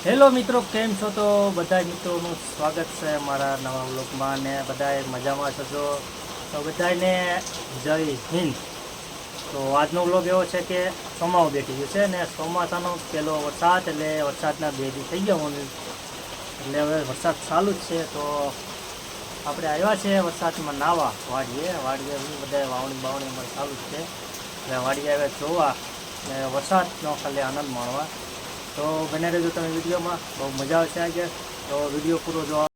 Hello મિત્રો, કેમ છો? તો બધા મિત્રોનું સ્વાગત છે મારા નવા વ્લોગમાં ને બધાએ મજામાં છો તો બધાને જય હિન્દ. તો આજનો વ્લોગ એવો છે કે ચોમાસું બેઠી ગયું છે ને ચોમાસાનો પહેલો વરસાદ, એટલે વરસાદના 2 દિવસ થઈ ગયા મને, એટલે હવે વરસાદ ચાલુ જ છે. તો આપણે આવ્યા છે વરસાદમાં નાવા વાડીએ બધા વાવણી અમારે ચાલુ જ છે, એટલે વાડીએ આવ્યા જોવા ને વરસાદનો ખાલી આનંદ માણવા. તો બને રહેજો તમે વિડીયોમાં, બહુ મજા આવશે આજે. તો વિડીયો પૂરો જોવા.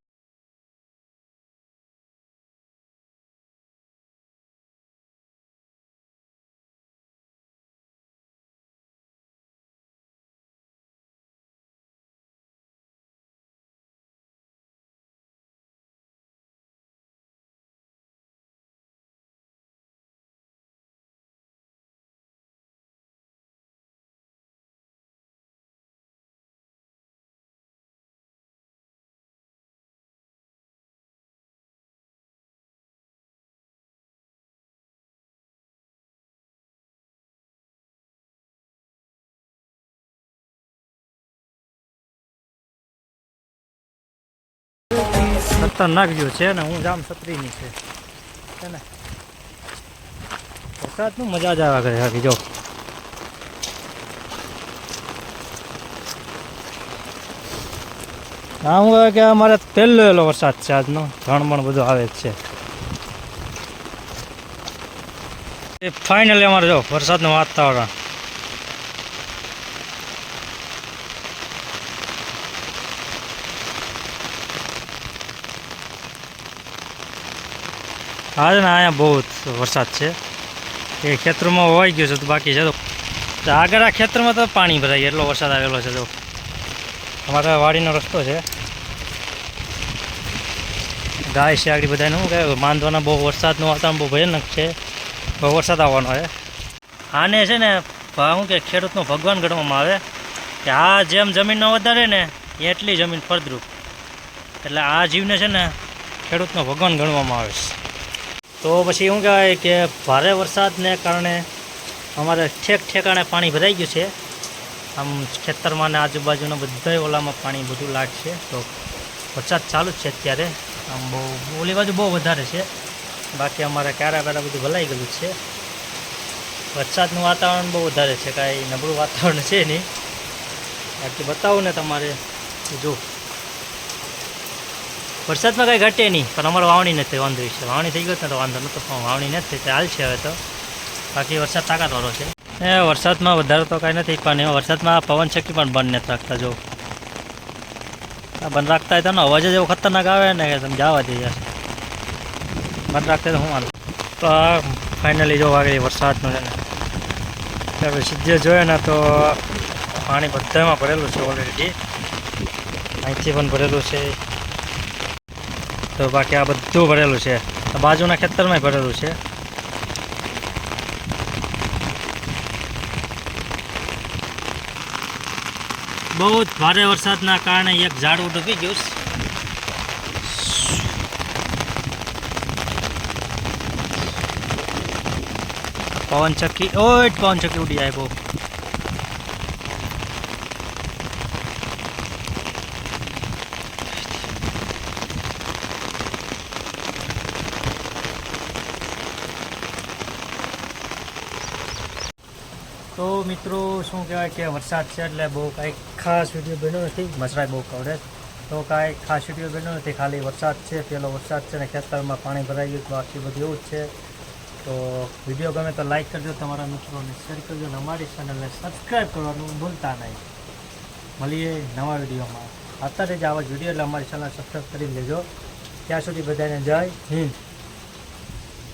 ખતરનાક વ્યૂ છે ને, હું જામ છત્રીની છે ને, વરસાદનું મજા જ આવ્યા કરે. બાકી જો આમ કે અમારે પહેલો એલો વરસાદ છે આજનો, ઘણમણ બધું આવે જ છે. એ ફાઇનલી અમારે જો વરસાદનું વાતાવરણ. હા ને, અહીંયા બહુ વરસાદ છે. એ ખેતરમાં હોવાઈ ગયું છે, તો બાકી છે તો આગળ આ ખેતરમાં તો પાણી ભરાય એટલો વરસાદ આવેલો છે. જો અમારા વાડીનો રસ્તો છે, ગાય છે આગળ બધાને શું કહે માંદવાના. બહુ વરસાદનું વાતાવરણ બહુ ભયાનક છે, બહુ વરસાદ આવવાનો છે. આને છે ને શું કે ખેડૂતનો ભગવાન ગણવામાં આવે, કે આ જેમ જમીન ન વધારે ને એટલી જમીન ફળદ્રુપ, એટલે આ જીવને છે ને ખેડૂતનો ભગવાન ગણવામાં આવે છે. તો પછી શું કહેવાય કે ભારે વરસાદને કારણે અમારે ઠેકાણે પાણી ભરાઈ ગયું છે. આમ ખેતરમાં ને આજુબાજુના બધા ઓલામાં પાણી બધું લાગશે. તો વરસાદ ચાલુ જ છે અત્યારે. આમ બહુ ઓલી બાજુ બહુ વધારે છે, બાકી અમારે ક્યારા બધું ભલાઈ ગયેલું છે. વરસાદનું વાતાવરણ બહુ વધારે છે, કાંઈ નબળું વાતાવરણ છે નહીં. બાકી બતાવું ને તમારે, જો વરસાદમાં કાંઈ ઘટે નહીં, પણ અમારે વાવણી નથી વાંધો છે. વાવણી થઈ ગયો ને તો વાંધો નહોતો, પણ વાવણી નથી તે હાલ છે હવે તો. બાકી વરસાદ તાકાતવાળો છે. વરસાદમાં વધારે તો કાંઈ નથી, પણ એમાં વરસાદમાં પવન ચક્કી પણ બંધ નથી રાખતા. જો બંધ રાખતા હોય તો અવાજ જ એવો ખતરનાક આવે ને કે તમે જવા દઈ જશે. બંધ રાખતા તો હું વાંધો. તો આ ફાઇનલી જો વાગે વરસાદનું છે ને, હવે સીધે જોઈએ ને તો પાણી બધામાં ભરેલું છે ઓલરેડી. અહીંથી પણ ભરેલું છે, તો બાકી આ બધું ભરેલું છે. બાજુના ખેતરમાં ભરેલું છે. બહુ જ ભારે વરસાદના કારણે એક ઝાડવું ડૂબી ગયું. પવન ચક્કી ઉડી જાય બહુ. તો મિત્રો શું કહેવાય કે વરસાદ છે એટલે બહુ કાંઈ ખાસ વિડીયો બન્યો નથી. મસરાય બહુ કવડે, તો કાંઈ ખાસ વિડીયો બન્યો નથી. ખાલી વરસાદ છે, પહેલો વરસાદ છે ને ખેતરમાં પાણી ભરાઈ ગયું, બાકી બધું એવું જ છે. તો વિડીયો ગમે તો લાઈક કરજો, તમારા મિત્રોને શેર કરજો, અને અમારી ચેનલને સબસ્ક્રાઈબ કરવાનું ભૂલતા નહીં. મળીએ નવા વિડીયોમાં. અત્યારે જ આવા જ વિડીયો એટલે અમારી ચેનલ સબસ્ક્રાઈબ કરી લેજો. ત્યાં સુધી બધાને જય હિન્દ.